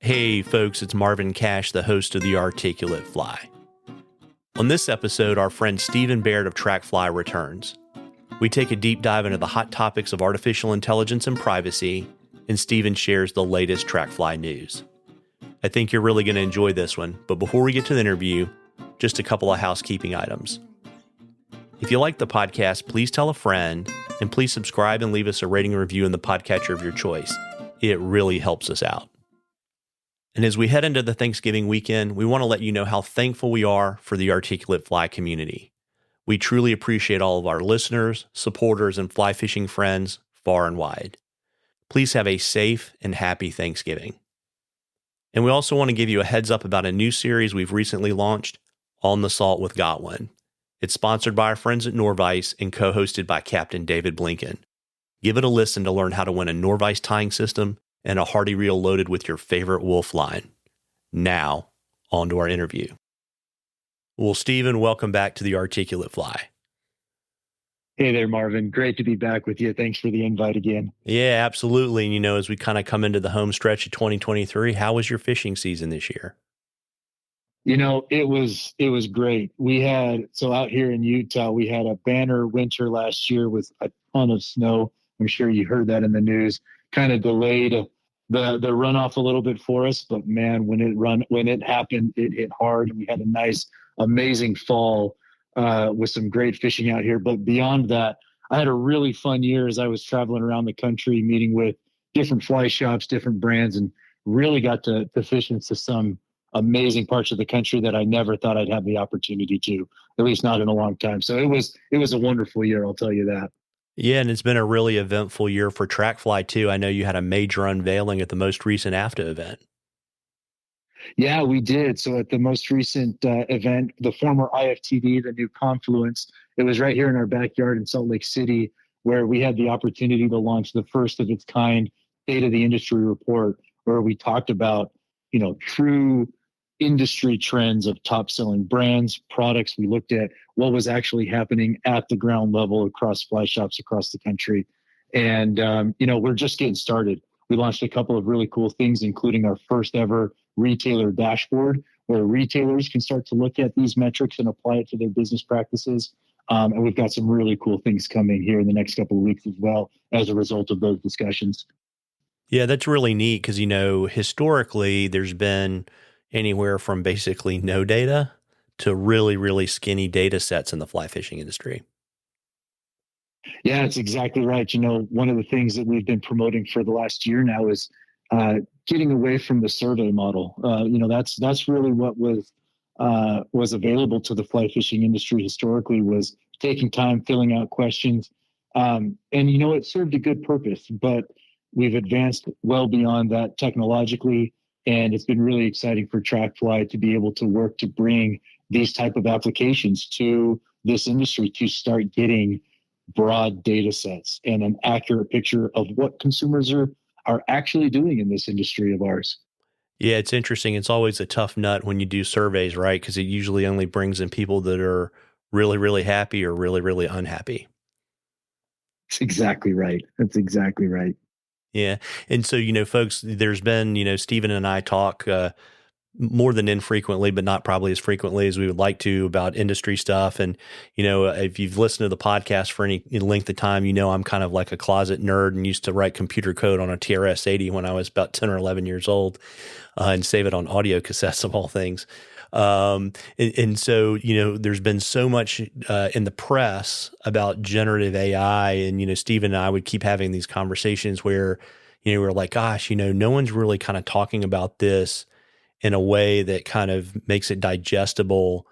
Hey folks, it's Marvin Cash, the host of the Articulate Fly. On this episode, our friend Stephen Baird of TrackFly returns. We take a deep dive into the hot topics of artificial intelligence and privacy, and Stephen shares the latest TrackFly news. I think you're really going to enjoy this one, but before we get to the interview, just a couple of housekeeping items. If you like the podcast, please tell a friend, and please subscribe and leave us a rating and review in the podcatcher of your choice. It really helps us out. And as we head into the Thanksgiving weekend, we want to let you know how thankful we are for the Articulate Fly community. We truly appreciate all of our listeners, supporters, and fly fishing friends far and wide. Please have a safe and happy Thanksgiving. And we also want to give you a heads up about a new series we've recently launched, On the Salt with Godwin. It's sponsored by our friends at Norvise and co-hosted by Captain David Blinken. Give it a listen to learn how to win a Norvise tying system and a hardy reel loaded with your favorite wolf line. Now, on to our interview. Well, Stephen, welcome back to the Articulate Fly. Hey there, Marvin. Great to be back with you. Thanks for the invite again. Yeah, absolutely. And, as we kind of come into the home stretch of 2023, how was your fishing season this year? It was great. So out here in Utah, we had a banner winter last year with a ton of snow. I'm sure you heard that in the news. Kind of delayed the runoff a little bit for us, but man, when it happened, it hit hard. We had a nice, amazing fall with some great fishing out here. But beyond that, I had a really fun year as I was traveling around the country, meeting with different fly shops, different brands, and really got to fish into some amazing parts of the country that I never thought I'd have the opportunity to, at least not in a long time. So it was a wonderful year, I'll tell you that. Yeah, and it's been a really eventful year for TrackFly too. I know you had a major unveiling at the most recent AFTA event. Yeah, we did. So at the most recent event, the former IFTD, the new Confluence, it was right here in our backyard in Salt Lake City, where we had the opportunity to launch the first of its kind State of the Industry report, where we talked about, true industry trends of top selling brands, products. We looked at what was actually happening at the ground level across fly shops across the country. And, we're just getting started. We launched a couple of really cool things, including our first ever retailer dashboard, where retailers can start to look at these metrics and apply it to their business practices. And we've got some really cool things coming here in the next couple of weeks as well as a result of those discussions. Yeah, that's really neat because, historically there's been anywhere from basically no data to really, really skinny data sets in the fly fishing industry. Yeah, that's exactly right. One of the things that we've been promoting for the last year now is getting away from the survey model. That's really what was available to the fly fishing industry historically, was taking time, filling out questions. And it served a good purpose, but we've advanced well beyond that technologically. And it's been really exciting for TrackFly to be able to work to bring these type of applications to this industry to start getting broad data sets and an accurate picture of what consumers are actually doing in this industry of ours. Yeah, it's interesting. It's always a tough nut when you do surveys, right? Because it usually only brings in people that are really, really happy or really, really unhappy. That's exactly right. Yeah. And so, folks, there's been, Stephen and I talk more than infrequently, but not probably as frequently as we would like to, about industry stuff. And, if you've listened to the podcast for any length of time, I'm kind of like a closet nerd and used to write computer code on a TRS-80 when I was about 10 or 11 years old and save it on audio cassettes of all things. And so, there's been so much in the press about generative AI, and, Stephen and I would keep having these conversations where, we're like, gosh, no one's really kind of talking about this in a way that kind of makes it digestible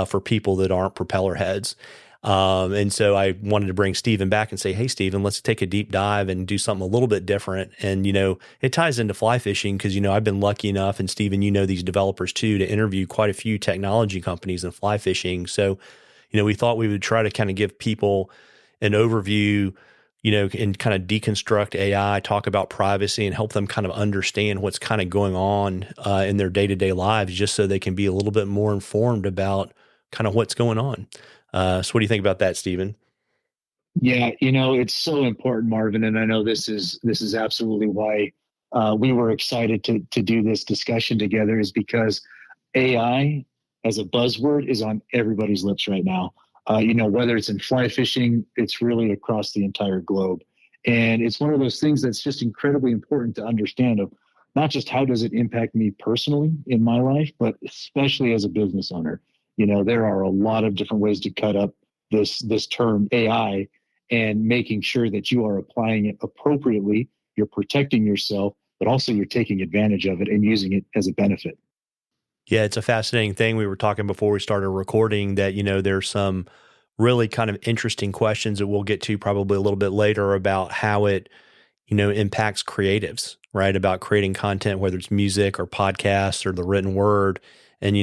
for people that aren't propeller heads. And so I wanted to bring Stephen back and say, hey, Stephen, let's take a deep dive and do something a little bit different. And, it ties into fly fishing because, I've been lucky enough, and Stephen, these developers too, to interview quite a few technology companies in fly fishing. So, we thought we would try to kind of give people an overview, and kind of deconstruct AI, talk about privacy, and help them kind of understand what's kind of going on in their day-to-day lives, just so they can be a little bit more informed about kind of what's going on. So what do you think about that, Stephen? Yeah, it's so important, Marvin, and I know this is absolutely why we were excited to do this discussion together is because AI as a buzzword is on everybody's lips right now. Whether it's in fly fishing, it's really across the entire globe. And it's one of those things that's just incredibly important to understand of not just how does it impact me personally in my life, but especially as a business owner. There are a lot of different ways to cut up this term AI and making sure that you are applying it appropriately, you're protecting yourself, but also you're taking advantage of it and using it as a benefit. Yeah, it's a fascinating thing. We were talking before we started recording that, there's some really kind of interesting questions that we'll get to probably a little bit later about how it, impacts creatives, right? About creating content, whether it's music or podcasts or the written word. And,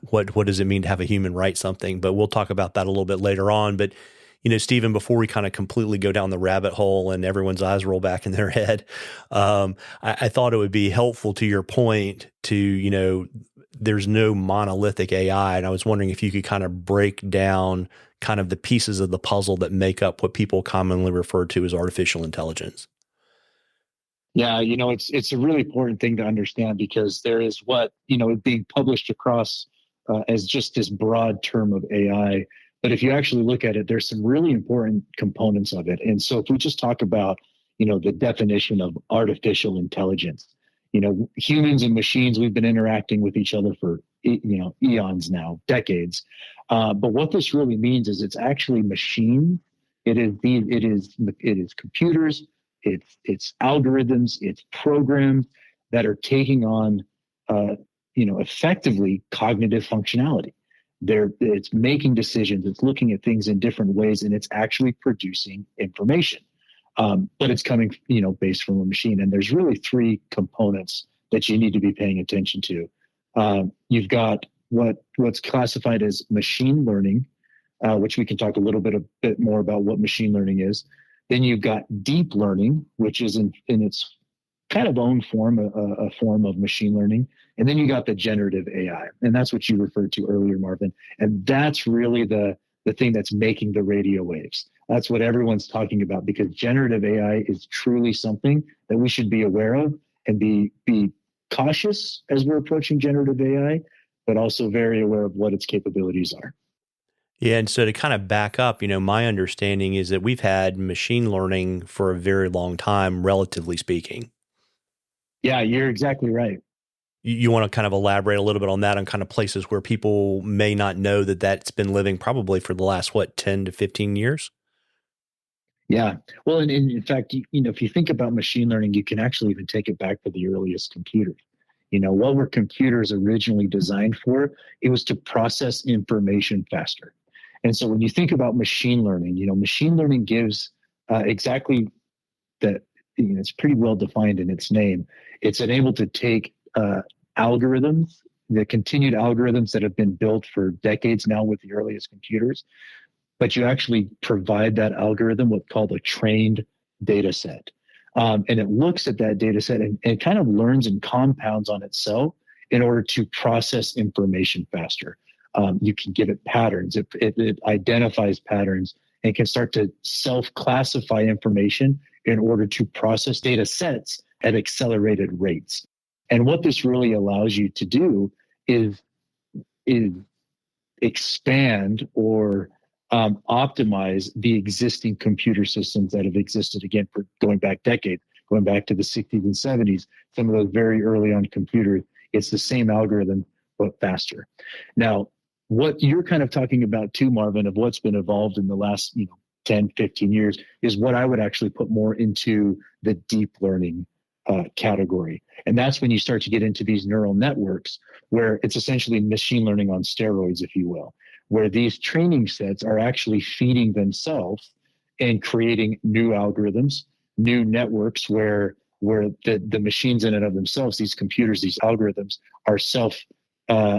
what does it mean to have a human write something? But we'll talk about that a little bit later on. But, Stephen, before we kind of completely go down the rabbit hole and everyone's eyes roll back in their head, I thought it would be helpful to your point to, there's no monolithic AI. And I was wondering if you could kind of break down kind of the pieces of the puzzle that make up what people commonly refer to as artificial intelligence. Yeah, it's a really important thing to understand because there is being published across as just this broad term of AI. But if you actually look at it, there's some really important components of it. And so if we just talk about, the definition of artificial intelligence, humans and machines, we've been interacting with each other for, eons now, decades. But what this really means is it's actually machine. It is computers. It's algorithms. It's programs that are taking on, effectively cognitive functionality. It's making decisions. It's looking at things in different ways, and it's actually producing information. But it's coming, based from a machine. And there's really three components that you need to be paying attention to. You've got what's classified as machine learning, which we can talk a bit more about what machine learning is. Then you've got deep learning, which is in its kind of own form, a form of machine learning. And then you got the generative AI. And that's what you referred to earlier, Marvin. And that's really the thing that's making the radio waves. That's what everyone's talking about because generative AI is truly something that we should be aware of and be cautious as we're approaching generative AI, but also very aware of what its capabilities are. Yeah. And so to kind of back up, my understanding is that we've had machine learning for a very long time, relatively speaking. Yeah, you're exactly right. You want to kind of elaborate a little bit on that on kind of places where people may not know that that's been living probably for the last, 10 to 15 years? Yeah. Well, and in fact, if you think about machine learning, you can actually even take it back to the earliest computers. What were computers originally designed for? It was to process information faster. And so when you think about machine learning gives exactly that. It's pretty well defined in its name. It's enabled to take algorithms, the continued algorithms that have been built for decades now with the earliest computers, but you actually provide that algorithm what's called a trained data set. And it looks at that data set and kind of learns and compounds on itself in order to process information faster. You can give it patterns. It identifies patterns and can start to self-classify information in order to process data sets at accelerated rates. And what this really allows you to do is expand or optimize the existing computer systems that have existed, again, for going back decades, going back to the 60s and 70s, some of those very early on computers. It's the same algorithm, but faster. Now, what you're kind of talking about too, Marvin, of what's been evolved in the last 10, 15 years is what I would actually put more into the deep learning category. And that's when you start to get into these neural networks where it's essentially machine learning on steroids, if you will, where these training sets are actually feeding themselves and creating new algorithms, new networks where the machines in and of themselves, these computers, these algorithms are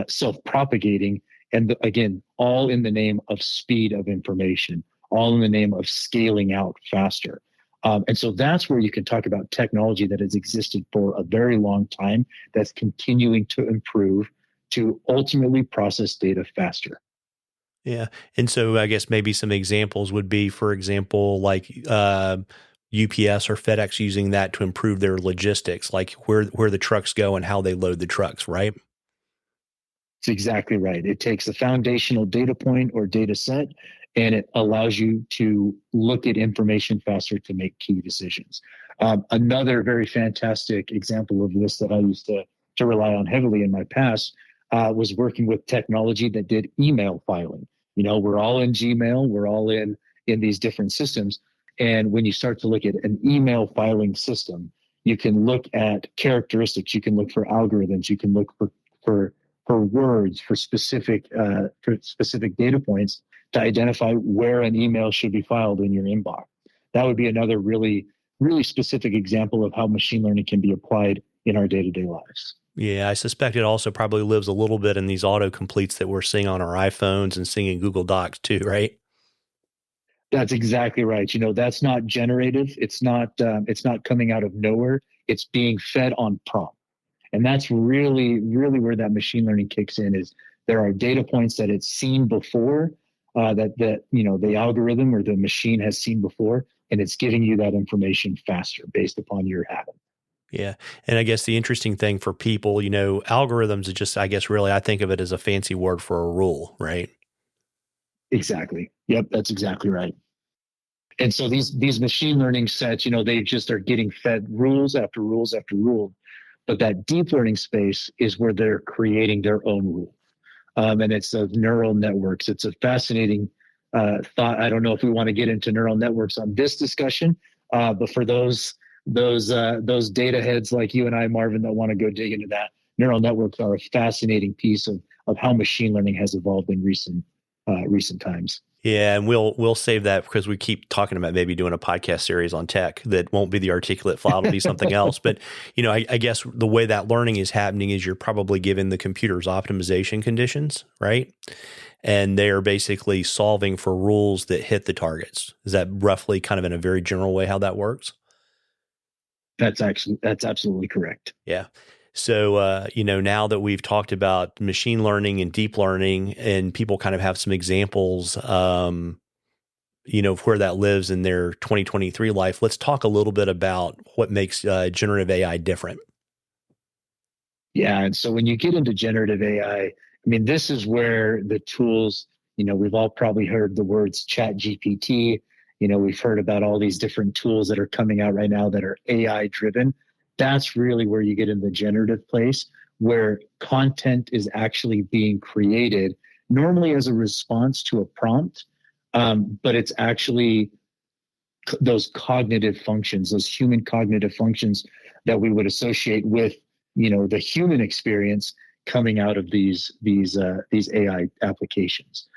self-propagating. And again, all in the name of speed of information, all in the name of scaling out faster. And so that's where you can talk about technology that has existed for a very long time that's continuing to improve to ultimately process data faster. Yeah. And so I guess maybe some examples would be, for example, like UPS or FedEx using that to improve their logistics, like where the trucks go and how they load the trucks, right? It's exactly right. It takes a foundational data point or data set, and it allows you to look at information faster to make key decisions. Another very fantastic example of this that I used to rely on heavily in my past was working with technology that did email filing. You know, we're all in Gmail, we're all in these different systems. And when you start to look at an email filing system, you can look at characteristics, you can look for algorithms, you can look for words, for specific data points to identify where an email should be filed in your inbox. That would be another really, really specific example of how machine learning can be applied in our day-to-day lives. Yeah, I suspect it also probably lives a little bit in these autocompletes that we're seeing on our iPhones and seeing in Google Docs too, right? That's exactly right. You know, that's not generative. It's not coming out of nowhere. It's being fed on prompt. And that's really, really where that machine learning kicks in. Is there are data points that it's seen before, that you know the algorithm or the machine has seen before, and it's giving you that information faster based upon your habit. Yeah. And I guess the interesting thing for people, algorithms is just, I guess, really, I think of it as a fancy word for a rule, right? Exactly. Yep, that's exactly right. And so these machine learning sets, you know, they just are getting fed rules after rules after rule. But that deep learning space is where they're creating their own rule. And it's neural networks. It's a fascinating thought. I don't know if we want to get into neural networks on this discussion, but for those data heads like you and I, Marvin, that want to go dig into that, neural networks are a fascinating piece of how machine learning has evolved in recent times. Yeah, and we'll save that because we keep talking about maybe doing a podcast series on tech that won't be the articulate file, it'll be something else. But I guess the way that learning is happening is you're probably given the computer's optimization conditions, right? And they're basically solving for rules that hit the targets. Is that roughly kind of in a very general way how that works? That's absolutely correct. Yeah. So, now that we've talked about machine learning and deep learning, and people kind of have some examples, of where that lives in their 2023 life, let's talk a little bit about what makes generative AI different. Yeah. And so when you get into generative AI, I mean, this is where the tools, we've all probably heard the words chat GPT. We've heard about all these different tools that are coming out right now that are AI driven. That's really where you get in the generative place, where content is actually being created, normally as a response to a prompt, but it's actually those cognitive functions, those human cognitive functions that we would associate with, the human experience coming out of these AI applications.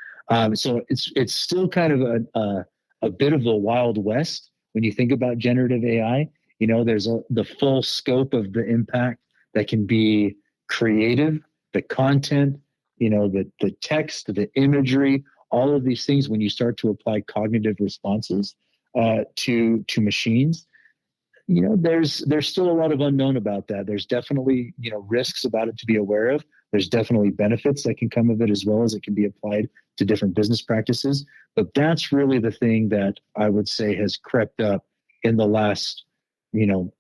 So it's still kind of a bit of the Wild West when you think about generative AI. There's the full scope of the impact that can be creative, the content, the text, the imagery, all of these things. When you start to apply cognitive responses to machines, there's still a lot of unknown about that. There's definitely risks about it to be aware of. There's definitely benefits that can come of it, as well as it can be applied to different business practices. But that's really the thing that I would say has crept up in the last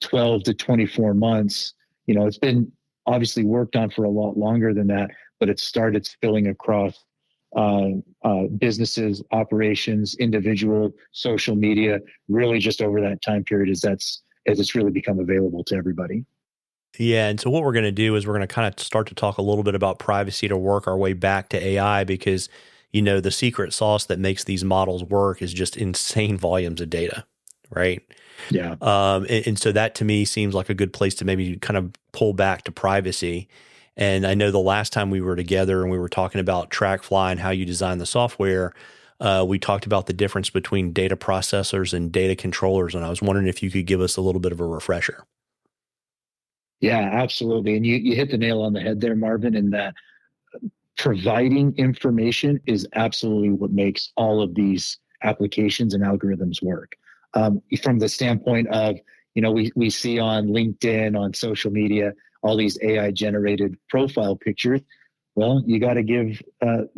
12 to 24 months. It's been obviously worked on for a lot longer than that, but it started spilling across businesses, operations, individual, social media, really just over that time period as it's really become available to everybody. Yeah. And so what we're going to do is we're going to kind of start to talk a little bit about privacy to work our way back to AI, because, the secret sauce that makes these models work is just insane volumes of data, right? Yeah. And so that to me seems like a good place to maybe kind of pull back to privacy. And I know the last time we were together and we were talking about TrackFly and how you design the software, we talked about the difference between data processors and data controllers. And I was wondering if you could give us a little bit of a refresher. Yeah, absolutely. And you hit the nail on the head there, Marvin, in that providing information is absolutely what makes all of these applications and algorithms work. From the standpoint of, we see on LinkedIn, on social media, all these AI generated profile pictures. Well, you got to give a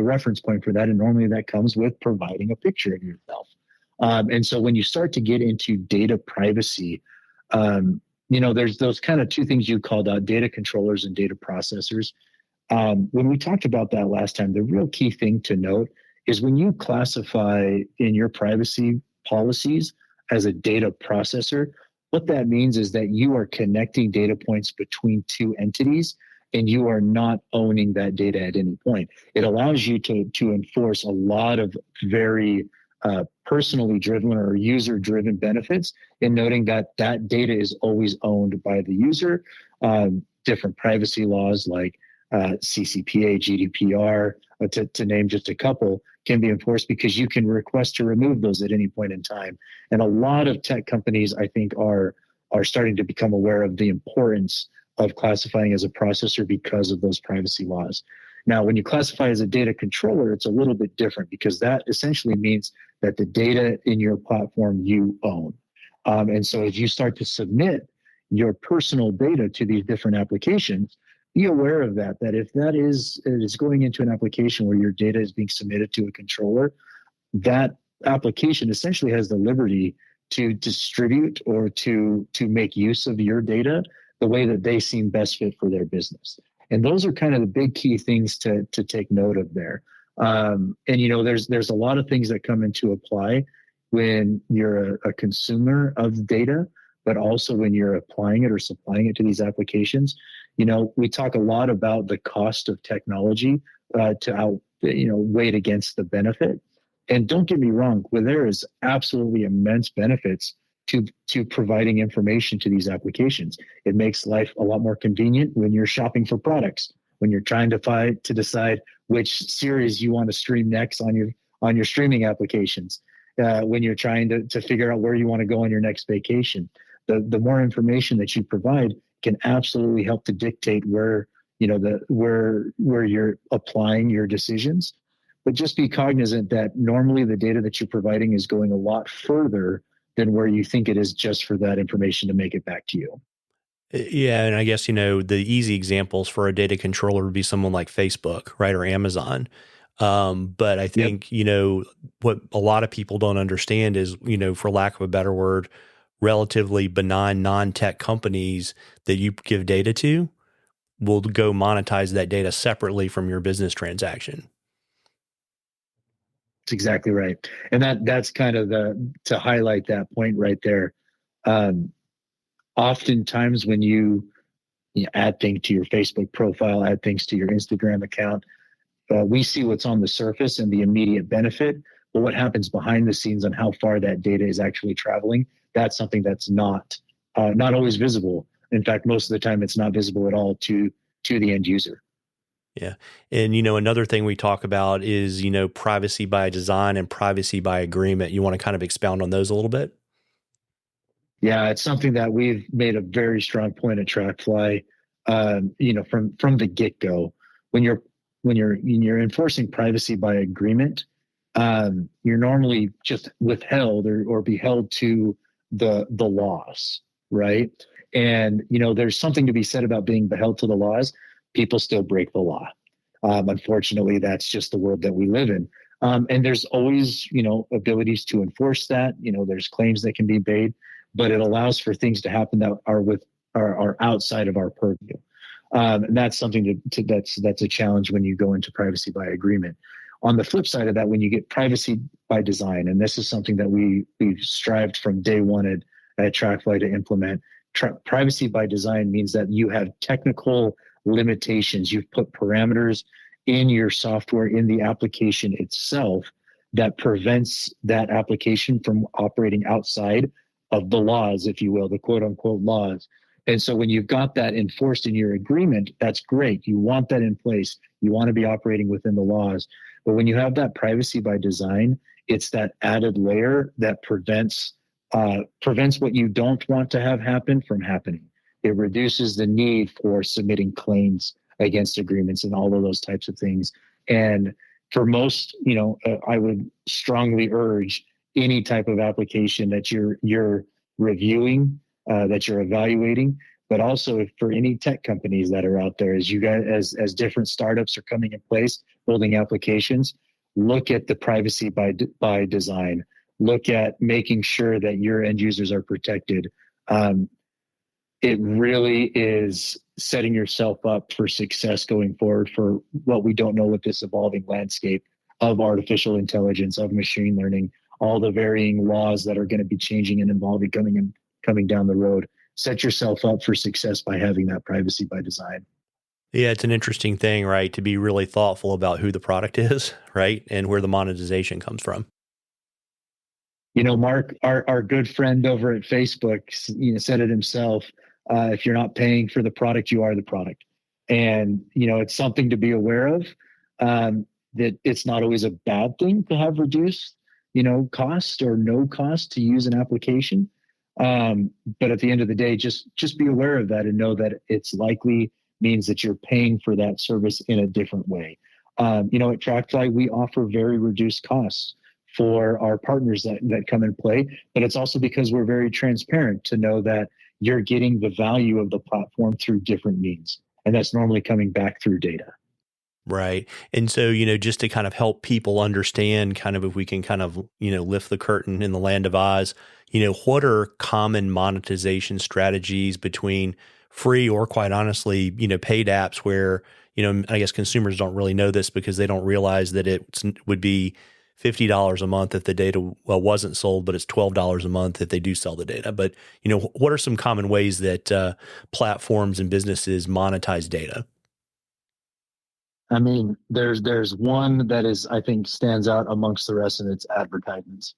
reference point for that, and normally that comes with providing a picture of yourself. And so when you start to get into data privacy, there's those kind of two things you called out: data controllers and data processors. When we talked about that last time, the real key thing to note is when you classify in your privacy policies as a data processor, what that means is that you are connecting data points between two entities and you are not owning that data at any point. It allows you to enforce a lot of very personally driven or user driven benefits in noting that that data is always owned by the user. Different privacy laws like CCPA, GDPR, to name just a couple, can be enforced because you can request to remove those at any point in time. And a lot of tech companies, I think, are starting to become aware of the importance of classifying as a processor because of those privacy laws. Now, when you classify as a data controller, it's a little bit different because that essentially means that the data in your platform you own. And so as you start to submit your personal data to these different applications, be aware of that if that is going into an application where your data is being submitted to a controller, that application essentially has the liberty to distribute or to make use of your data the way that they seem best fit for their business. And those are kind of the big key things to take note of there. And there's a lot of things that come into apply when you're a consumer of data, but also when you're applying it or supplying it to these applications. We talk a lot about the cost of technology to weigh it against the benefit. And don't get me wrong, where there is absolutely immense benefits to providing information to these applications. It makes life a lot more convenient when you're shopping for products, when you're trying to decide which series you want to stream next on your streaming applications, when you're trying to figure out where you want to go on your next vacation. The more information that you provide can absolutely help to dictate where you're applying your decisions. But just be cognizant that normally the data that you're providing is going a lot further than where you think it is just for that information to make it back to you. Yeah, and I guess, the easy examples for a data controller would be someone like Facebook, right, or Amazon. But I Yep. think, what a lot of people don't understand is, for lack of a better word, relatively benign non-tech companies that you give data to will go monetize that data separately from your business transaction. That's exactly right. And that's kind of to highlight that point right there. Oftentimes when you add things to your Facebook profile, add things to your Instagram account, we see what's on the surface and the immediate benefit, but what happens behind the scenes on how far that data is actually traveling, that's something that's not always visible. In fact, most of the time it's not visible at all to the end user. Yeah. And, another thing we talk about is, privacy by design and privacy by agreement. You want to kind of expound on those a little bit? Yeah, it's something that we've made a very strong point at TrackFly. From the get-go, when you're enforcing privacy by agreement, you're normally just withheld or be held to the laws, right? And there's something to be said about being beheld to the laws. People still break the law. Unfortunately, that's just the world that we live in. And there's always abilities to enforce that. There's claims that can be made, but it allows for things to happen that are outside of our purview. And that's something that's a challenge when you go into privacy by agreement. On the flip side of that, when you get privacy by design, and this is something that we've strived from day one at TrackFly to implement, privacy by design means that you have technical limitations. You've put parameters in your software, in the application itself, that prevents that application from operating outside of the laws, if you will, the quote unquote laws. And so when you've got that enforced in your agreement, that's great. You want that in place. You want to be operating within the laws. But when you have that privacy by design, it's that added layer that prevents what you don't want to have happen from happening. It reduces the need for submitting claims against agreements and all of those types of things. And for most, I would strongly urge any type of application that you're reviewing, that you're evaluating, but also for any tech companies that are out there, as different startups are coming in place, building applications, look at the privacy by design. look at making sure that your end users are protected, um, it really is setting yourself up for success going forward for what we don't know with this evolving landscape of artificial intelligence, of machine learning, all the varying laws that are going to be changing and evolving coming down the road. Set yourself up for success by having that privacy by design. Yeah, it's an interesting thing, right? To be really thoughtful about who the product is, right? And where the monetization comes from. Mark, our good friend over at Facebook, said it himself. If you're not paying for the product, you are the product. And, it's something to be aware of, that it's not always a bad thing to have reduced, cost or no cost to use an application. But at the end of the day, just be aware of that and know that it's likely means that you're paying for that service in a different way. At TrackFly, we offer very reduced costs for our partners that come in play, but it's also because we're very transparent to know that you're getting the value of the platform through different means. And that's normally coming back through data. Right. And so, just to kind of help people understand kind of if we can kind of, lift the curtain in the land of Oz, what are common monetization strategies between free or quite honestly, paid apps where, I guess consumers don't really know this because they don't realize that it would be $50 a month if the data wasn't sold, but it's $12 a month if they do sell the data. But, what are some common ways that platforms and businesses monetize data? I mean, there's one that is, I think, stands out amongst the rest, and it's advertisements.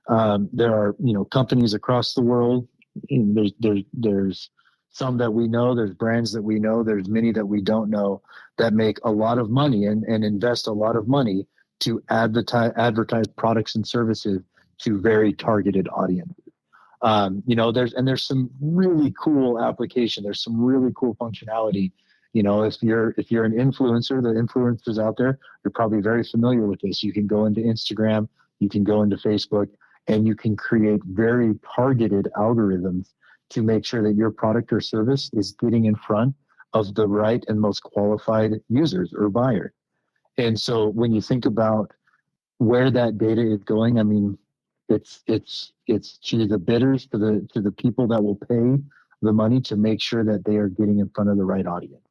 There are, companies across the world. There's some that we know. There's brands that we know. There's many that we don't know that make a lot of money and invest a lot of money to advertise products and services to very targeted audiences. There's some really cool application. There's some really cool functionality. If you're an influencer, the influencers out there, you're probably very familiar with this. You can go into Instagram, you can go into Facebook, and you can create very targeted algorithms to make sure that your product or service is getting in front of the right and most qualified users or buyers. And so when you think about where that data is going, I mean, it's to the bidders, to the people that will pay the money to make sure that they are getting in front of the right audience.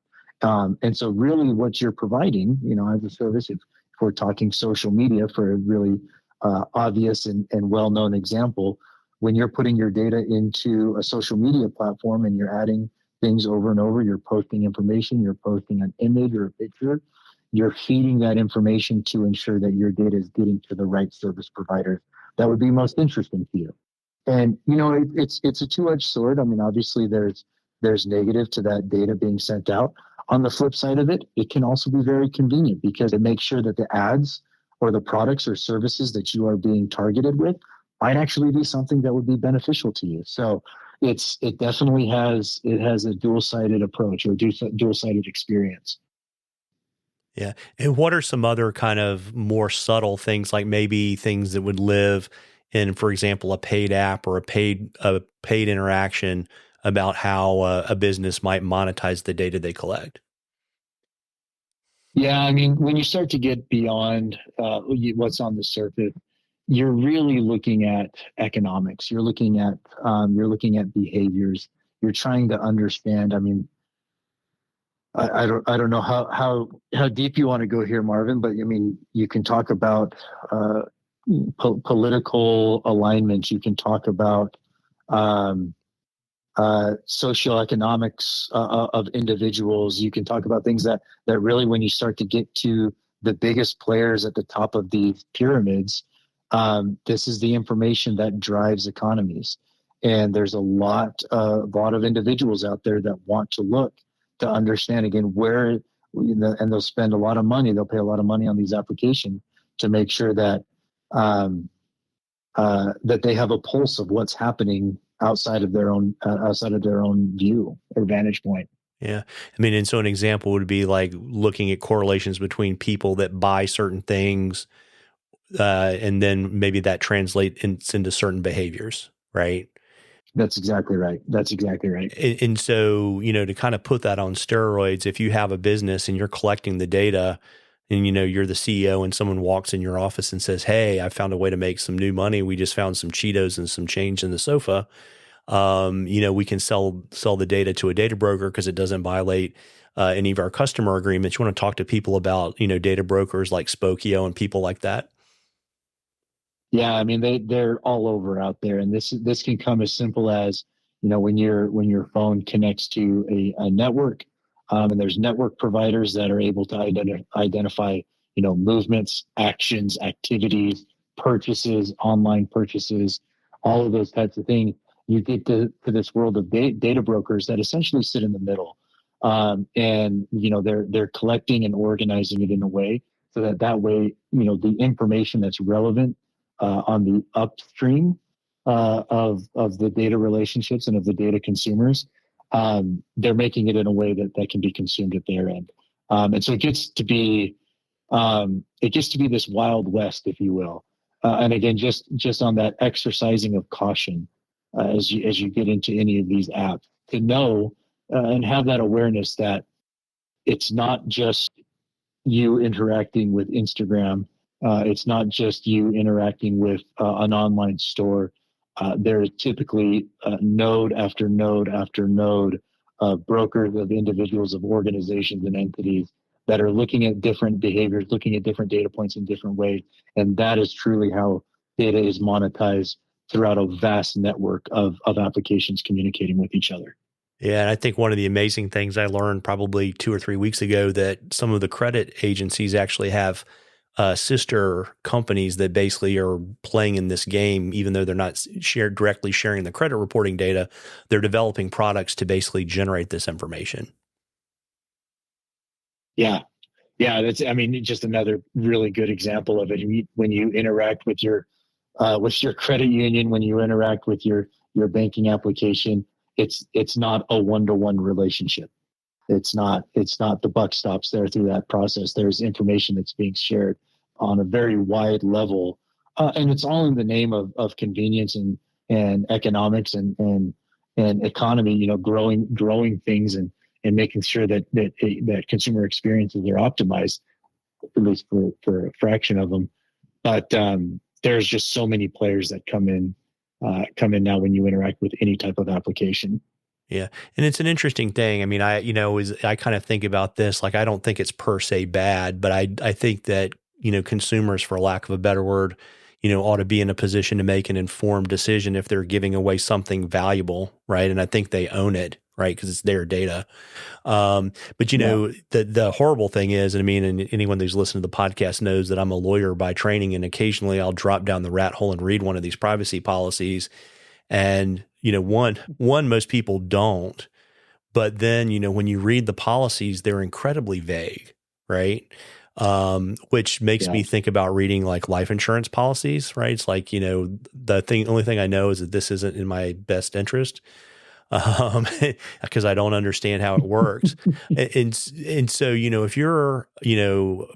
And so really what you're providing, as a service, if we're talking social media for a really obvious and well-known example, when you're putting your data into a social media platform and you're adding things over and over, you're posting information, you're posting an image or a picture, you're feeding that information to ensure that your data is getting to the right service provider that would be most interesting to you. And it's a two-edged sword. I mean, obviously there's negative to that data being sent out. On the flip side of it, it can also be very convenient because it makes sure that the ads or the products or services that you are being targeted with might actually be something that would be beneficial to you. So it definitely has a dual-sided approach or dual-sided experience. Yeah. And what are some other kind of more subtle things, like maybe things that would live in, for example, a paid app or a paid interaction about how a business might monetize the data they collect? Yeah, I mean, when you start to get beyond what's on the surface, you're really looking at economics. You're looking at behaviors. You're trying to understand. I mean, I don't know how deep you want to go here, Marvin, but I mean, you can talk about political alignments. You can talk about um, socioeconomics of individuals. You can talk about things that really, when you start to get to the biggest players at the top of these pyramids, this is the information that drives economies. And there's a lot of individuals out there that want to look to understand again where, and they'll spend a lot of money. They'll pay a lot of money on these applications to make sure that that they have a pulse of what's happening outside of their own view or vantage point. Yeah. I mean, and so an example would be like looking at correlations between people that buy certain things, and then maybe that translates into certain behaviors, right? That's exactly right. That's exactly right. And so, to kind of put that on steroids, if you have a business and you're collecting the data, and you're the CEO and someone walks in your office and says, "Hey, I found a way to make some new money. We just found some Cheetos and some change in the sofa. We can sell the data to a data broker because it doesn't violate any of our customer agreements." You want to talk to people about, data brokers like Spokio and people like that? Yeah, I mean they're all over out there, and this can come as simple as when your phone connects to a network, and there's network providers that are able to identify movements, actions, activities, purchases, online purchases, all of those types of things. You get to this world of data brokers that essentially sit in the middle, and they're collecting and organizing it in a way so that way the information that's relevant on the upstream of the data relationships and of the data consumers, they're making it in a way that can be consumed at their end, and so it gets to be this wild west, if you will. And again, just on that exercising of caution as you get into any of these apps, to know and have that awareness that it's not just you interacting with Instagram. It's not just you interacting with an online store. There is typically node after node after node of brokers, of individuals, of organizations and entities that are looking at different behaviors, looking at different data points in different ways. And that is truly how data is monetized throughout a vast network of applications communicating with each other. Yeah, and I think one of the amazing things I learned probably 2 or 3 weeks ago, that some of the credit agencies actually have sister companies that basically are playing in this game, even though they're not directly sharing the credit reporting data. They're developing products to basically generate this information. Yeah. Yeah, I mean, just another really good example of it. When you interact with your credit union, when you interact with your banking application, it's not a one-to-one relationship. It's not the buck stops there through that process. There's information that's being shared on a very wide level, and it's all in the name of convenience and economics and economy. Growing things and making sure that consumer experiences are optimized, at least for a fraction of them. But there's just so many players that come in now when you interact with any type of application. Yeah. And it's an interesting thing. I mean, I kind of think about this, like, I don't think it's per se bad, but I think that, consumers, for lack of a better word, ought to be in a position to make an informed decision if they're giving away something valuable, right? And I think they own it, right? Because it's their data. But Yeah. the horrible thing is, and I mean, and anyone who's listened to the podcast knows that I'm a lawyer by training, and occasionally I'll drop down the rat hole and read one of these privacy policies. And, one, most people don't. But then, when you read the policies, they're incredibly vague, right? Which makes Yeah. me think about reading like life insurance policies, right? It's like, only thing I know is that this isn't in my best interest, because I don't understand how it works. And so, if you're,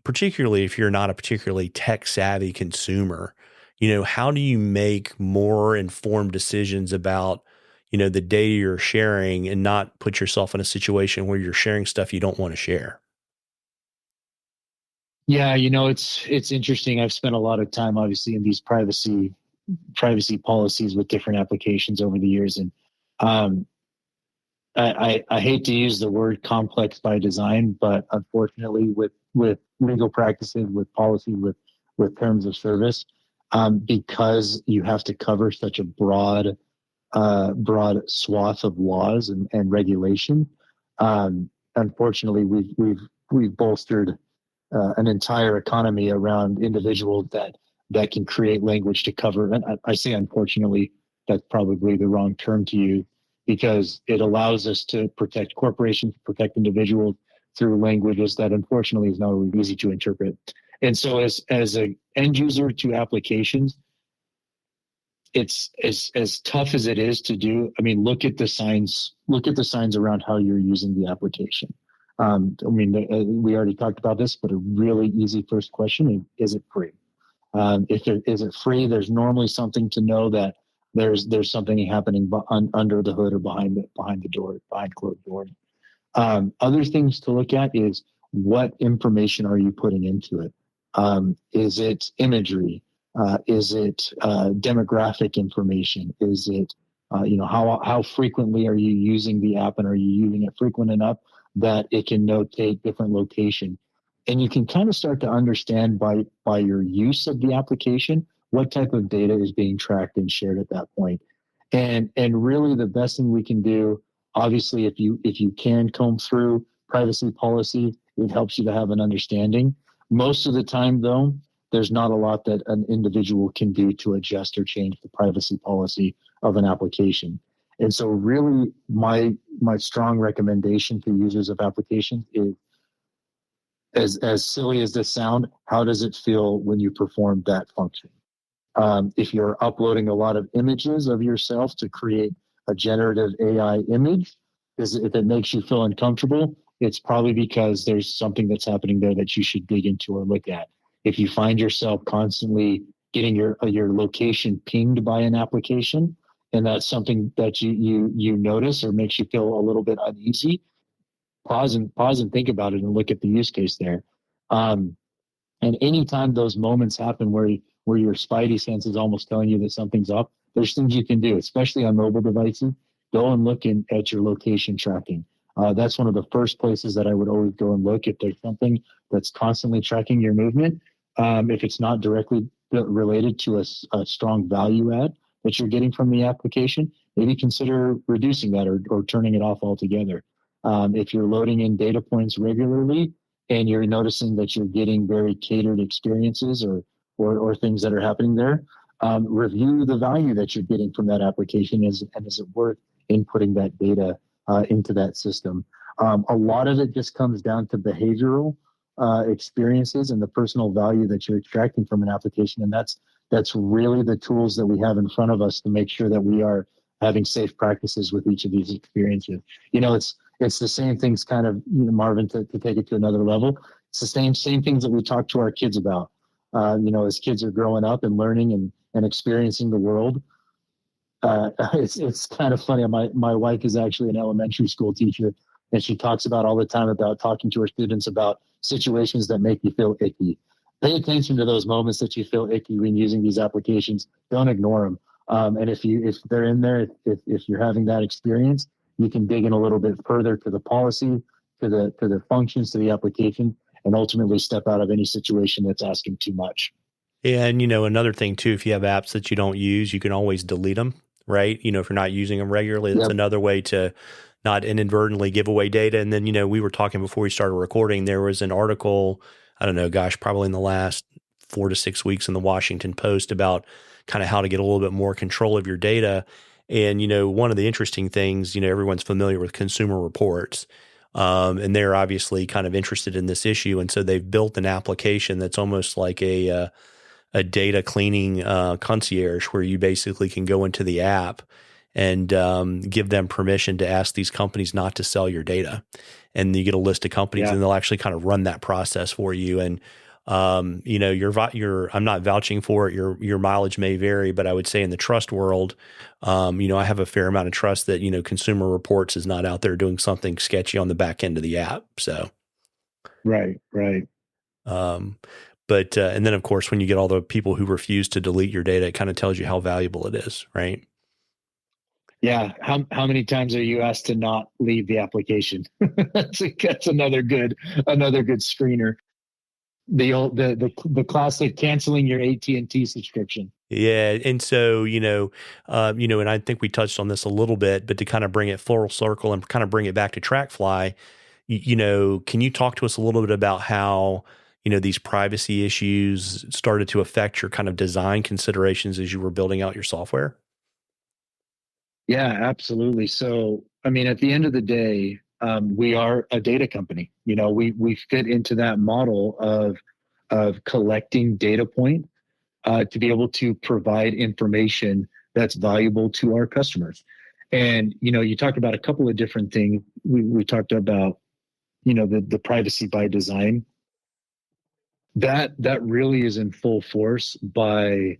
particularly if you're not a particularly tech savvy consumer, how do you make more informed decisions about, the data you're sharing, and not put yourself in a situation where you're sharing stuff you don't want to share? Yeah, it's interesting. I've spent a lot of time, obviously, in these privacy policies with different applications over the years, and um, I hate to use the word complex by design, but unfortunately, with legal practices, with policy, with terms of service, because you have to cover such a broad swath of laws and regulation. Unfortunately, we've bolstered an entire economy around individuals that can create language to cover. And I say unfortunately, that's probably the wrong term to use, because it allows us to protect corporations, protect individuals through languages that unfortunately is not always easy to interpret. And so as an end user to applications, it's as tough as it is to do. I mean, look at the signs around how you're using the application. I mean, we already talked about this, but a really easy first question is it free? If is it free, there's normally something to know that there's something happening under the hood or behind the door, behind closed doors. Other things to look at is what information are you putting into it? Is it imagery? Is it demographic information? Is it how frequently are you using the app, and are you using it frequent enough that it can notate different location? And you can kind of start to understand by your use of the application what type of data is being tracked and shared at that point. And really the best thing we can do, obviously, if you can comb through privacy policy, it helps you to have an understanding. Most of the time, though, there's not a lot that an individual can do to adjust or change the privacy policy of an application. And so really my strong recommendation to users of applications is, as silly as this sound, how does it feel when you perform that function? If you're uploading a lot of images of yourself to create a generative AI image, if it makes you feel uncomfortable, it's probably because there's something that's happening there that you should dig into or look at. If you find yourself constantly getting your location pinged by an application, and that's something that you notice or makes you feel a little bit uneasy, pause and think about it and look at the use case there. And anytime those moments happen where your spidey sense is almost telling you that something's up, there's things you can do, especially on mobile devices. Go and look at your location tracking. That's one of the first places that I would always go and look if there's something that's constantly tracking your movement. If it's not directly related to a strong value add that you're getting from the application, maybe consider reducing that or turning it off altogether. If you're loading in data points regularly, and you're noticing that you're getting very catered experiences or things that are happening there, review the value that you're getting from that application, and is it worth inputting that data into that system? A lot of it just comes down to behavioral experiences and the personal value that you're extracting from an application, and that's really the tools that we have in front of us to make sure that we are having safe practices with each of these experiences. It's the same things, kind of, Marvin, to take it to another level. It's the same things that we talk to our kids about. As kids are growing up and learning and experiencing the world. It's kind of funny. My wife is actually an elementary school teacher, and she talks about all the time about talking to her students about situations that make you feel icky. Pay attention to those moments that you feel icky when using these applications. Don't ignore them. And if they're in there, if you're having that experience, you can dig in a little bit further to the policy, to the functions, to the application, and ultimately step out of any situation that's asking too much. Yeah, and another thing too, if you have apps that you don't use, you can always delete them, right? If you're not using them regularly, that's Yep. another way to not inadvertently give away data. And then, we were talking before we started recording, there was an article, I don't know, gosh, probably in the last 4 to 6 weeks in the Washington Post about kind of how to get a little bit more control of your data. And, one of the interesting things, everyone's familiar with Consumer Reports. And they're obviously kind of interested in this issue. And so they've built an application that's almost like a data cleaning concierge, where you basically can go into the app and give them permission to ask these companies not to sell your data. And you get a list of companies, Yeah. and they'll actually kind of run that process for you. And I'm not vouching for it. Your mileage may vary, but I would say in the trust world, I have a fair amount of trust that Consumer Reports is not out there doing something sketchy on the back end of the app. So, Right. um, but and then of course, when you get all the people who refuse to delete your data, it kind of tells you how valuable it is, right? Yeah. How many times are you asked to not leave the application? That's another good screener. The classic canceling your AT&T subscription. Yeah, and so and I think we touched on this a little bit, but to kind of bring it full circle and kind of bring it back to TrackFly, can you talk to us a little bit about how these privacy issues started to affect your kind of design considerations as you were building out your software? Yeah, absolutely. So, I mean, at the end of the day, we are a data company. We fit into that model of collecting data point to be able to provide information that's valuable to our customers. And you talked about a couple of different things. We talked about the privacy by design. That really is in full force by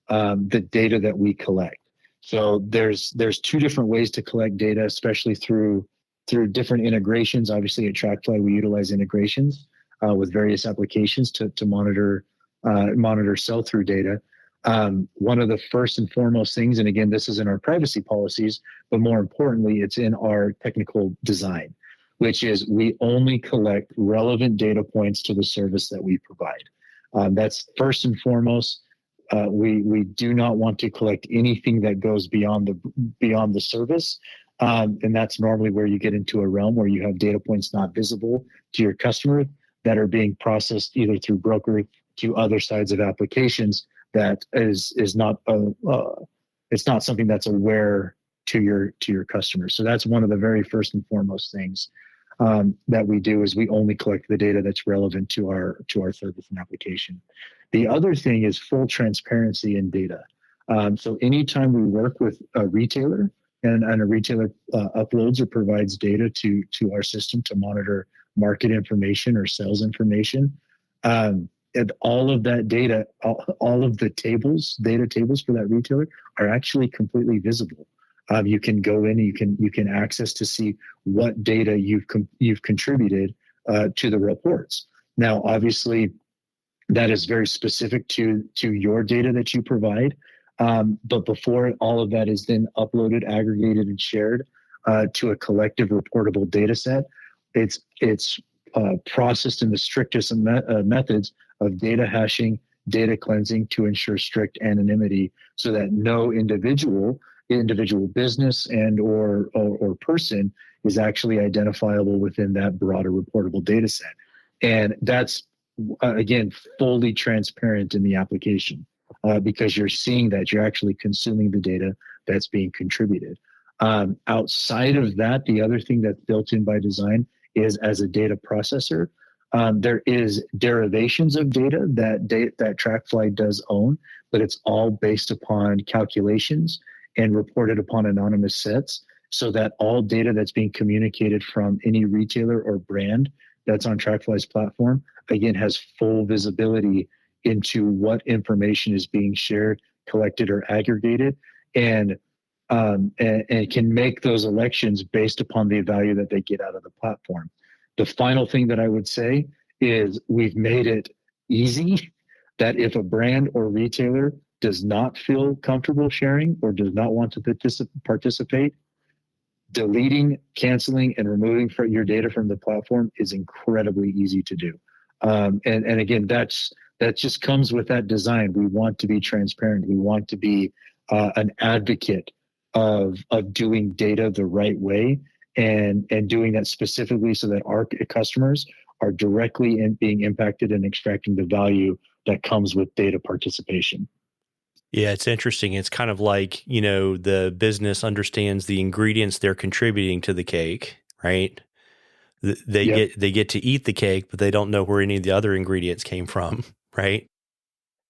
the data that we collect. So there's two different ways to collect data, especially through through different integrations. Obviously, at TrackFly, we utilize integrations with various applications to monitor sell-through data. One of the first and foremost things, and again, this is in our privacy policies, but more importantly, it's in our technical design, which is we only collect relevant data points to the service that we provide. That's first and foremost. We do not want to collect anything that goes beyond the service, and that's normally where you get into a realm where you have data points not visible to your customer that are being processed either through broker to other sides of applications that is not it's not something that's aware to your customers. So that's one of the very first and foremost things that we do is we only collect the data that's relevant to our service and application. The other thing is full transparency in data. So anytime we work with a retailer and a retailer uploads or provides data to our system to monitor market information or sales information, and all of that data, all of the data tables for that retailer are actually completely visible. You can go in, you can access to see what data you've contributed to the reports. Now, obviously, that is very specific to your data that you provide. But before all of that is then uploaded, aggregated, and shared to a collective reportable data set, it's processed in the strictest methods of data hashing, data cleansing to ensure strict anonymity so that no individual business and or person is actually identifiable within that broader reportable data set. And that's, again, fully transparent in the application because you're seeing that you're actually consuming the data that's being contributed. Outside of that, the other thing that's built in by design is as a data processor, there is derivations of data that TrackFly does own, but it's all based upon calculations and reported upon anonymous sets so that all data that's being communicated from any retailer or brand that's on TrackFly's platform, again, has full visibility into what information is being shared, collected, or aggregated, and can make those elections based upon the value that they get out of the platform. The final thing that I would say is we've made it easy that if a brand or retailer does not feel comfortable sharing or does not want to participate, deleting, canceling, and removing your data from the platform is incredibly easy to do. And again, that just comes with that design. We want to be transparent. We want to be an advocate of doing data the right way and doing that specifically so that our customers are directly being impacted and extracting the value that comes with data participation. Yeah, it's interesting. It's kind of like, the business understands the ingredients they're contributing to the cake, right? They get to eat the cake, but they don't know where any of the other ingredients came from, right?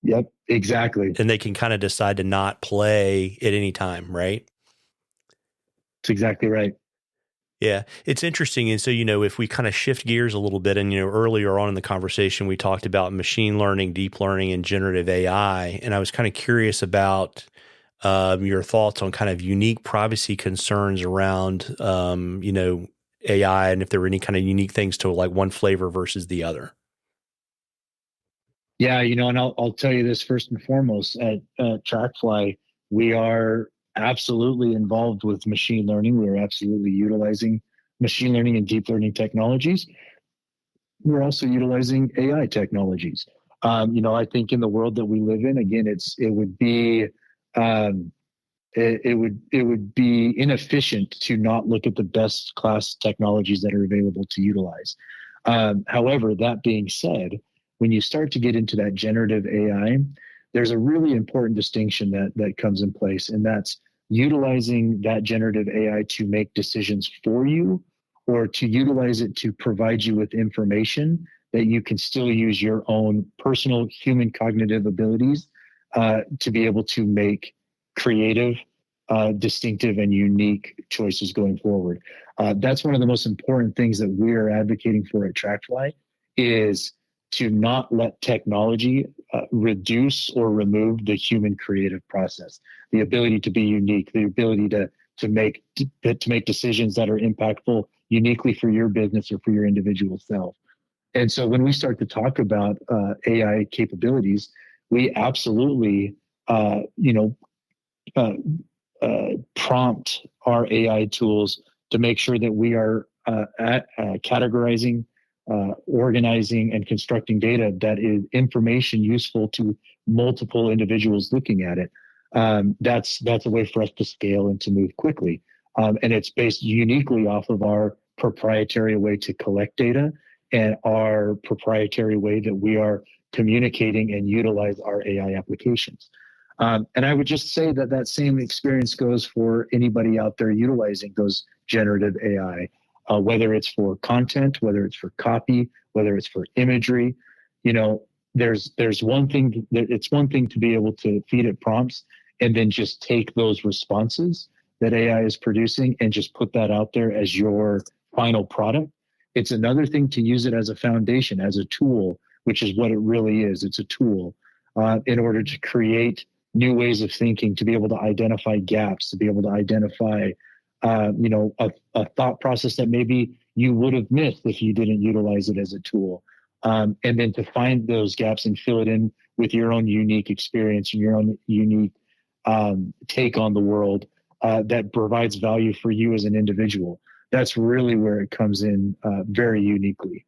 Yep, exactly. And they can kind of decide to not play at any time, right? That's exactly right. Yeah, it's interesting. And so, if we kind of shift gears a little bit, and, earlier on in the conversation, we talked about machine learning, deep learning, and generative AI. And I was kind of curious about your thoughts on kind of unique privacy concerns around, AI, and if there were any kind of unique things to like one flavor versus the other. Yeah, and I'll tell you this first and foremost at TrackFly, we are absolutely involved with machine learning. We are absolutely utilizing machine learning and deep learning technologies. We're also utilizing AI technologies. I think in the world that we live in, again, it would be inefficient to not look at the best class technologies that are available to utilize. However, that being said, when you start to get into that generative AI, there's a really important distinction that comes in place, and that's utilizing that generative AI to make decisions for you or to utilize it to provide you with information that you can still use your own personal human cognitive abilities to be able to make creative, distinctive, and unique choices going forward. That's one of the most important things that we are advocating for at TrackFly is to not let technology reduce or remove the human creative process, the ability to be unique, the ability to make decisions that are impactful uniquely for your business or for your individual self. And so when we start to talk about AI capabilities, we absolutely, you know, prompt our AI tools to make sure that we are categorizing, organizing, and constructing data that is information useful to multiple individuals looking at it. That's a way for us to scale and to move quickly. And it's based uniquely off of our proprietary way to collect data and our proprietary way that we are communicating and utilize our AI applications. And I would just say that that same experience goes for anybody out there utilizing those generative AI, whether it's for content, whether it's for copy, whether it's for imagery. You know, there's one thing. It's one thing to be able to feed it prompts and then just take those responses that AI is producing and just put that out there as your final product. It's another thing to use it as a foundation, as a tool, which is what it really is. It's a tool in order to create new ways of thinking, to be able to identify gaps, to be able to identify, a thought process that maybe you would have missed if you didn't utilize it as a tool. And then to find those gaps and fill it in with your own unique experience and your own unique take on the world that provides value for you as an individual. That's really where it comes in very uniquely.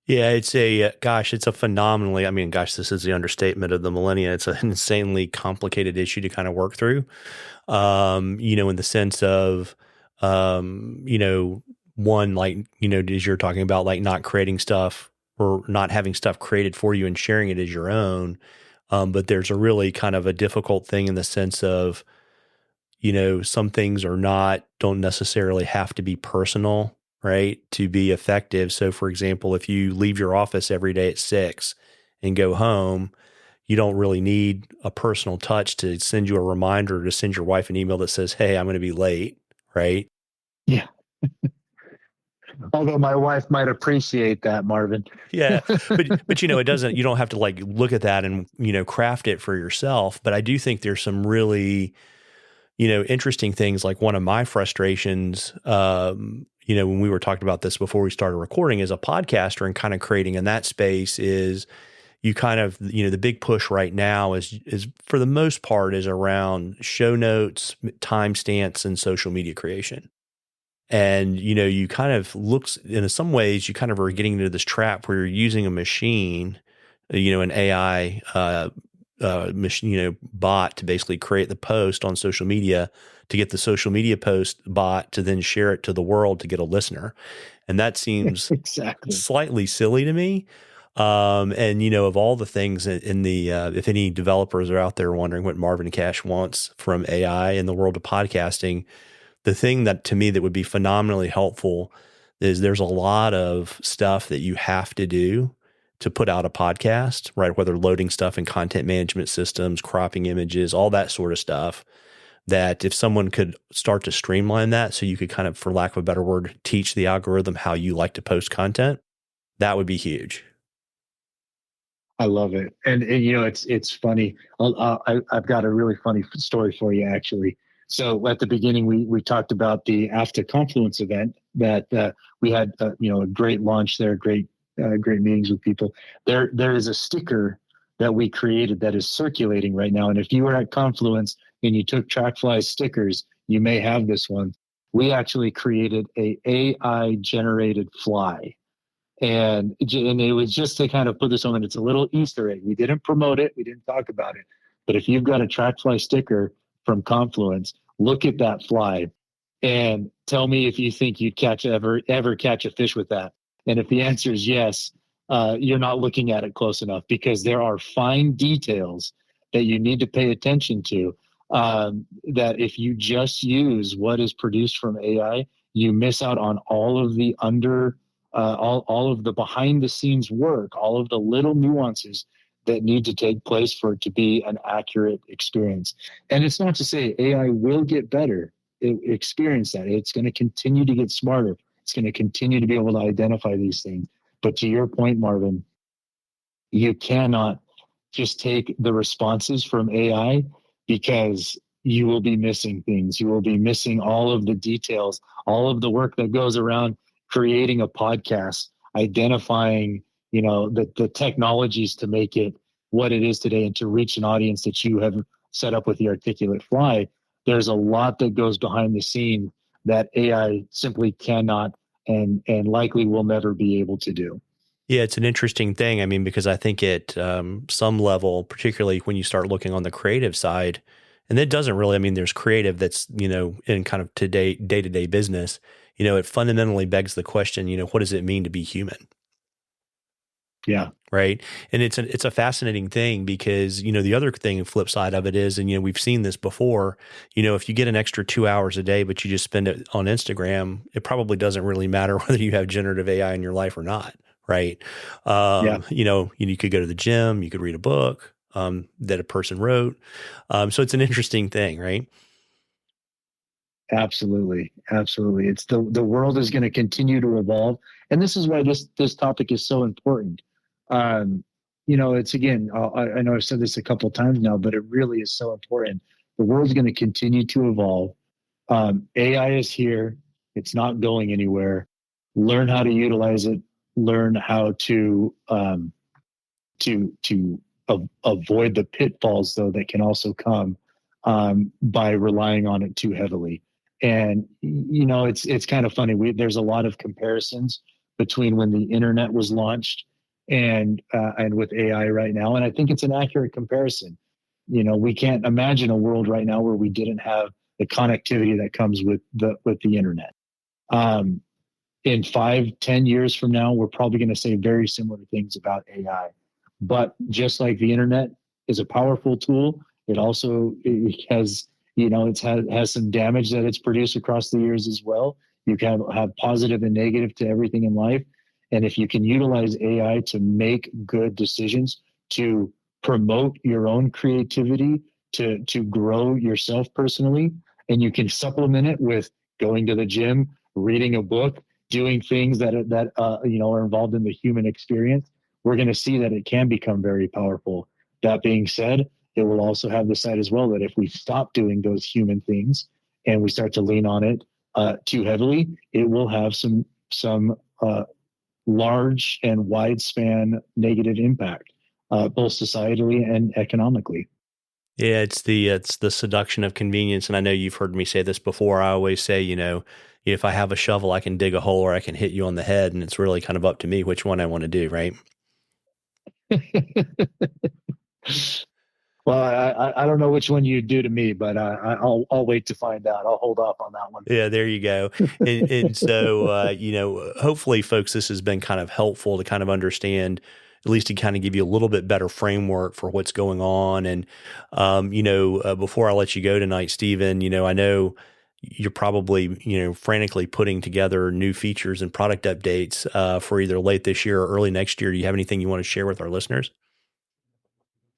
Yeah, it's it's a phenomenally, this is the understatement of the millennia. It's an insanely complicated issue to kind of work through, in the sense of, one, like, as you're talking about, like not creating stuff or not having stuff created for you and sharing it as your own. But there's a really kind of a difficult thing in the sense of, some things don't necessarily have to be personal, right, to be effective. So, for example, if you leave your office every day at 6 and go home, you don't really need a personal touch to send you a reminder, to send your wife an email that says, "Hey, I'm going to be late," right? Yeah. Although my wife might appreciate that, Marvin. Yeah, but it doesn't. You don't have to like look at that and craft it for yourself. But I do think there's some really interesting things. Like one of my frustrations, when we were talking about this before we started recording as a podcaster and kind of creating in that space is you kind of, the big push right now is for the most part is around show notes, timestamps, and social media creation. And, you kind of in some ways, you kind of are getting into this trap where you're using a machine, an AI, machine, bot to basically create the post on social media to get the social media post bot to then share it to the world to get a listener. And that seems exactly slightly silly to me. And of all the things in the, if any developers are out there wondering what Marvin Cash wants from AI in the world of podcasting, the thing that to me that would be phenomenally helpful is there's a lot of stuff that you have to do to put out a podcast, right? Whether loading stuff in content management systems, cropping images, all that sort of stuff, that if someone could start to streamline that so you could kind of, for lack of a better word, teach the algorithm how you like to post content, that would be huge. I love it. And it's funny. I've got a really funny story for you, actually. So at the beginning, we talked about the After Confluence event that we had, a great launch there, great meetings with people. There is a sticker that we created that is circulating right now. And if you were at Confluence and you took TrackFly stickers, you may have this one. We actually created a AI generated fly. And it was just to kind of put this on, and it's a little Easter egg. We didn't promote it. We didn't talk about it. But if you've got a TrackFly sticker from Confluence, look at that fly and tell me if you think you'd ever catch a fish with that. And if the answer is yes, you're not looking at it close enough, because there are fine details that you need to pay attention to, that if you just use what is produced from AI, you miss out on all of the all of the behind the scenes work, all of the little nuances that need to take place for it to be an accurate experience. And it's not to say AI will get better. Experience that. It's going to continue to get smarter. It's going to continue to be able to identify these things. But to your point, Marvin, you cannot just take the responses from AI, because you will be missing things. You will be missing all of the details, all of the work that goes around creating a podcast, identifying, the technologies to make it what it is today and to reach an audience that you have set up with the Articulate Fly. There's a lot that goes behind the scene that AI simply cannot and likely will never be able to do. Yeah, it's an interesting thing. I mean, because I think at some level, particularly when you start looking on the creative side, and it doesn't really, I mean, there's creative that's, in kind of day-to-day business, it fundamentally begs the question, what does it mean to be human? Yeah. Right. And it's a fascinating thing because, the other thing, flip side of it is, and, we've seen this before, if you get an extra 2 hours a day, but you just spend it on Instagram, it probably doesn't really matter whether you have generative AI in your life or not. Right. Yeah. You could go to the gym, you could read a book that a person wrote. So it's an interesting thing, right? Absolutely. Absolutely. It's the world is going to continue to evolve. And this is why this topic is so important. It's again, I know I've said this a couple of times now, but it really is so important. The world's going to continue to evolve. AI is here. It's not going anywhere. Learn how to utilize it. Learn how to avoid the pitfalls, though, that can also come by relying on it too heavily. And it's kind of funny. There's a lot of comparisons between when the internet was launched and with AI right now, and I think it's an accurate comparison. We can't imagine a world right now where we didn't have the connectivity that comes with the internet. In 5-10 years from now, we're probably going to say very similar things about AI. But just like the internet is a powerful tool, it also has has some damage that it's produced across the years as well. You can have positive and negative to everything in life, and if you can utilize AI to make good decisions, to promote your own creativity, to grow yourself personally, and you can supplement it with going to the gym, reading a book, doing things that are involved in the human experience, we're going to see that it can become very powerful. That being said, it will also have the side as well that if we stop doing those human things and we start to lean on it too heavily, it will have some large and wide span negative impact, both societally and economically. Yeah, it's the seduction of convenience. And I know you've heard me say this before. I always say, if I have a shovel, I can dig a hole or I can hit you on the head. And it's really kind of up to me which one I want to do, right? Well, I don't know which one you do to me, but I'll wait to find out. I'll hold off on that one. Yeah, there you go. And so, hopefully, folks, this has been kind of helpful to kind of understand, at least to kind of give you a little bit better framework for what's going on. And, before I let you go tonight, Stephen, I know you're probably, frantically putting together new features and product updates for either late this year or early next year. Do you have anything you want to share with our listeners?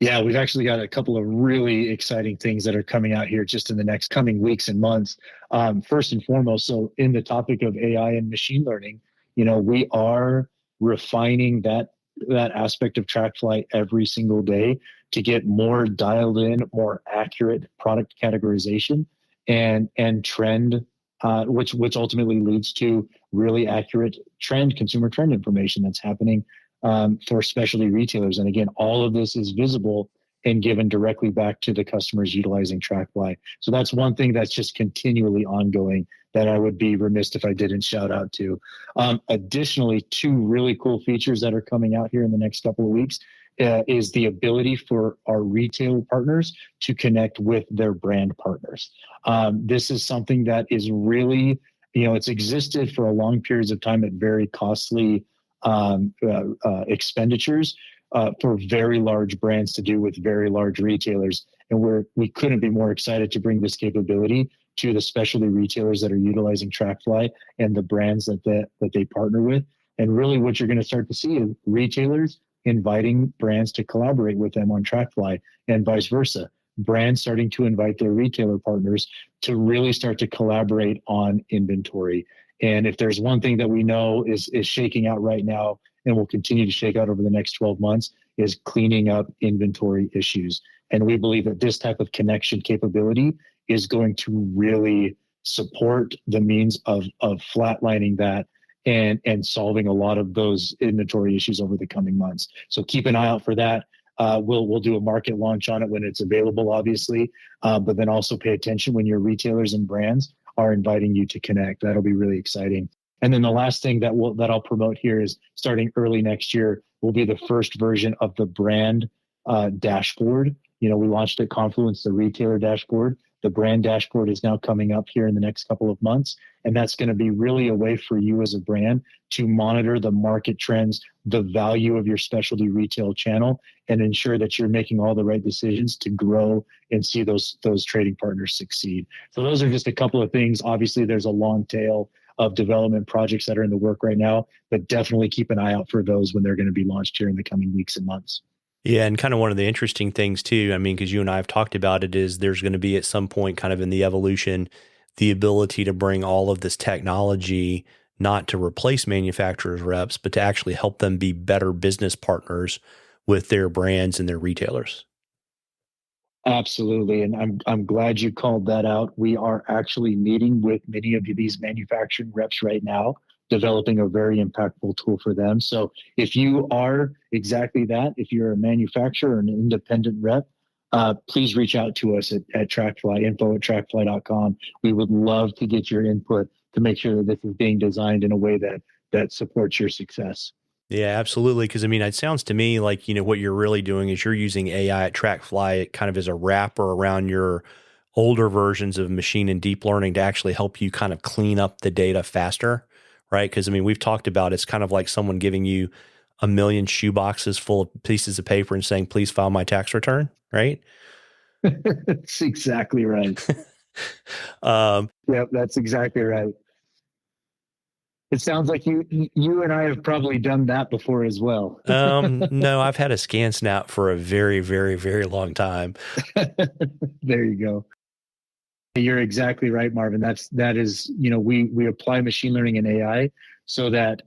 Yeah, we've actually got a couple of really exciting things that are coming out here just in the next coming weeks and months. First and foremost, so in the topic of AI and machine learning, we are refining that aspect of TrackFly every single day to get more dialed in, more accurate product categorization and trend, which ultimately leads to really accurate consumer trend information that's happening for specialty retailers. And again, all of this is visible and given directly back to the customers utilizing TrackFly. So that's one thing that's just continually ongoing that I would be remiss if I didn't shout out to. Additionally, two really cool features that are coming out here in the next couple of weeks is the ability for our retail partners to connect with their brand partners. This is something that is really, it's existed for a long periods of time at very costly expenditures for very large brands to do with very large retailers. And we couldn't be more excited to bring this capability to the specialty retailers that are utilizing TrackFly and the brands that they partner with. And really what you're going to start to see is retailers inviting brands to collaborate with them on TrackFly and vice versa. Brands starting to invite their retailer partners to really start to collaborate on inventory. And if there's one thing that we know is shaking out right now and will continue to shake out over the next 12 months is cleaning up inventory issues. And we believe that this type of connection capability is going to really support the means of flatlining that and solving a lot of those inventory issues over the coming months. So keep an eye out for that. We'll do a market launch on it when it's available, obviously, but then also pay attention when your retailers and brands are inviting you to connect. That'll be really exciting. And then the last thing that I'll promote here is starting early next year will be the first version of the brand dashboard. We launched at Confluence, the retailer dashboard. The brand dashboard is now coming up here in the next couple of months. And that's going to be really a way for you as a brand to monitor the market trends, the value of your specialty retail channel, and ensure that you're making all the right decisions to grow and see those trading partners succeed. So those are just a couple of things. Obviously, there's a long tail of development projects that are in the work right now, but definitely keep an eye out for those when they're going to be launched here in the coming weeks and months. Yeah, and kind of one of the interesting things too, I mean, because you and I have talked about it, is there's going to be at some point kind of in the evolution, the ability to bring all of this technology, not to replace manufacturers' reps, but to actually help them be better business partners with their brands and their retailers. Absolutely. And I'm glad you called that out. We are actually meeting with many of these manufacturing reps right now, developing a very impactful tool for them. So if you are exactly that, if you're a manufacturer or an independent rep, please reach out to us at TrackFly, info@trackfly.com. We would love to get your input to make sure that this is being designed in a way that supports your success. Yeah, absolutely. Because I mean, it sounds to me like, what you're really doing is you're using AI at TrackFly kind of as a wrapper around your older versions of machine and deep learning to actually help you kind of clean up the data faster, right? Because I mean, we've talked about it's kind of like someone giving you a million shoe boxes full of pieces of paper and saying, please file my tax return, right? That's exactly right. um, Yep, that's exactly right. It sounds like you and I have probably done that before as well. no, I've had a scan snap for a very, very, very long time. There you go. You're exactly right, Marvin. That is, we apply machine learning and AI so that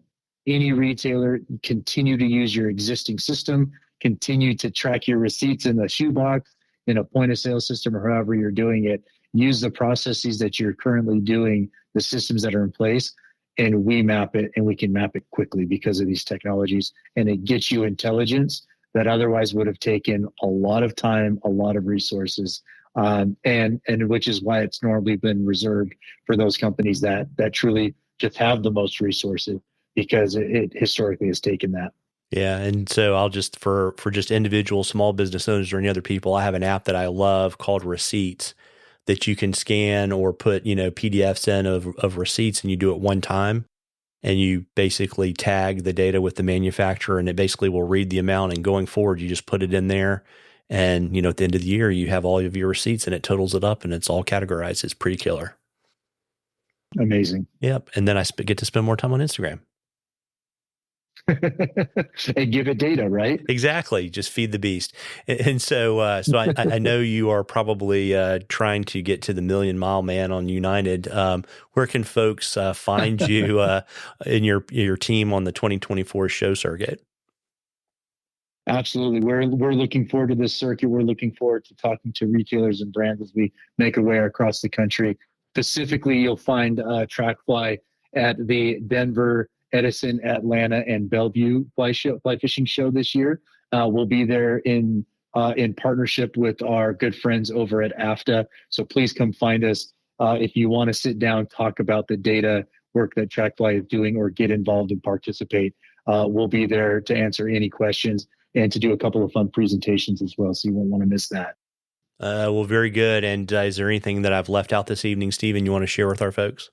any retailer continue to use your existing system, continue to track your receipts in the shoebox, in a point of sale system, or however you're doing it. Use the processes that you're currently doing, the systems that are in place, and we map it, and we can map it quickly because of these technologies. And it gets you intelligence that otherwise would have taken a lot of time, a lot of resources, and which is why it's normally been reserved for those companies that truly just have the most resources, because it historically has taken that. Yeah, and so I'll just for just individual small business owners or any other people, I have an app that I love called Receipts that you can scan or put, PDFs in of receipts, and you do it one time, and you basically tag the data with the manufacturer, and it basically will read the amount, and going forward, you just put it in there, and at the end of the year, you have all of your receipts, and it totals it up, and it's all categorized. It's pretty killer. Amazing. Yep, and then I get to spend more time on Instagram. And give it data, right? Exactly. Just feed the beast. And so I know you are probably trying to get to the million mile man on United. Where can folks find you in your team on the 2024 show circuit? Absolutely. We're looking forward to this circuit. We're looking forward to talking to retailers and brands as we make our way across the country. Specifically, you'll find TrackFly at the Denver, Edison, Atlanta, and Bellevue fly fishing show this year. We'll be there in partnership with our good friends over at AFTA. So please come find us if you want to sit down, talk about the data work that TrackFly is doing, or get involved and participate. We'll be there to answer any questions and to do a couple of fun presentations as well. So you won't want to miss that. Well, very good. And is there anything that I've left out this evening, Stephen, you want to share with our folks?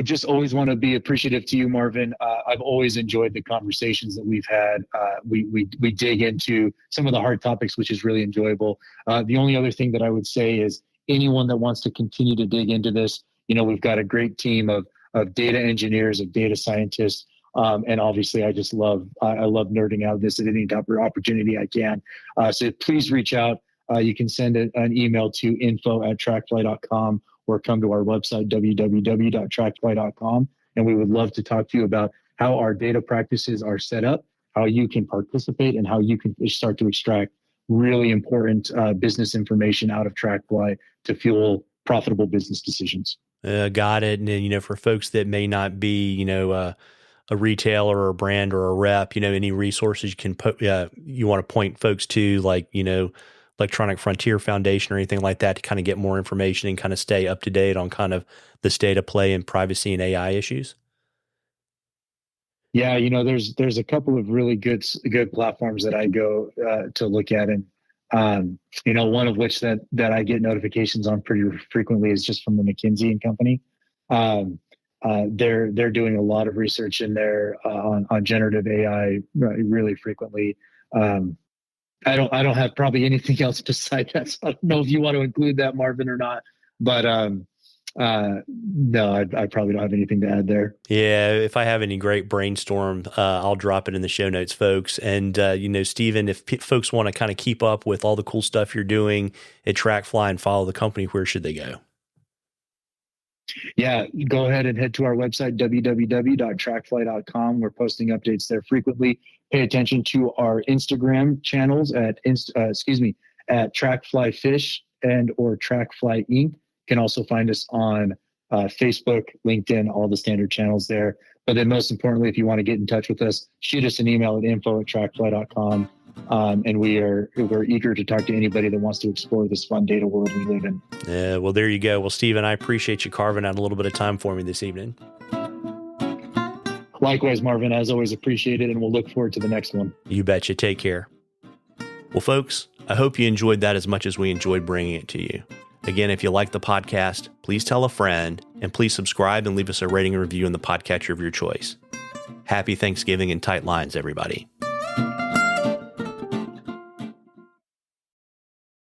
Just always want to be appreciative to you, Marvin. I've always enjoyed the conversations that we've had. We dig into some of the hard topics, which is really enjoyable. The only other thing that I would say is anyone that wants to continue to dig into this, we've got a great team of data engineers, of data scientists, and obviously I love nerding out this at any opportunity I can. So please reach out. You can send an email to info@trackfly.com. or come to our website, www.trackfly.com. And we would love to talk to you about how our data practices are set up, how you can participate, and how you can start to extract really important business information out of TrackFly to fuel profitable business decisions. Got it. And then, for folks that may not be, a retailer or a brand or a rep, any resources you can put, you want to point folks to, like, Electronic Frontier Foundation or anything like that, to kind of get more information and kind of stay up to date on kind of the state of play in privacy and AI issues? Yeah, there's a couple of really good platforms that I go to look at, and one of which that I get notifications on pretty frequently is just from the McKinsey and Company. They're doing a lot of research in there on generative AI really frequently. I don't have probably anything else besides that. So I don't know if you want to include that, Marvin, or not. But no, I probably don't have anything to add there. Yeah, if I have any great brainstorm, I'll drop it in the show notes, folks. And, Stephen, if folks want to kind of keep up with all the cool stuff you're doing at TrackFly and follow the company, where should they go? Yeah, go ahead and head to our website, www.trackfly.com. We're posting updates there frequently. Pay attention to our Instagram channels at TrackFly Fish and or TrackFly Inc. You can also find us on Facebook, LinkedIn, all the standard channels there. But then most importantly, if you want to get in touch with us, shoot us an email at info@trackfly.com. And we're eager to talk to anybody that wants to explore this fun data world we live in. Yeah, well, there you go. Well, Stephen, I appreciate you carving out a little bit of time for me this evening. Likewise, Marvin, as always, appreciate it, and we'll look forward to the next one. You betcha. Take care. Well, folks, I hope you enjoyed that as much as we enjoyed bringing it to you. Again, if you like the podcast, please tell a friend, and please subscribe and leave us a rating and review in the podcatcher of your choice. Happy Thanksgiving and tight lines, everybody.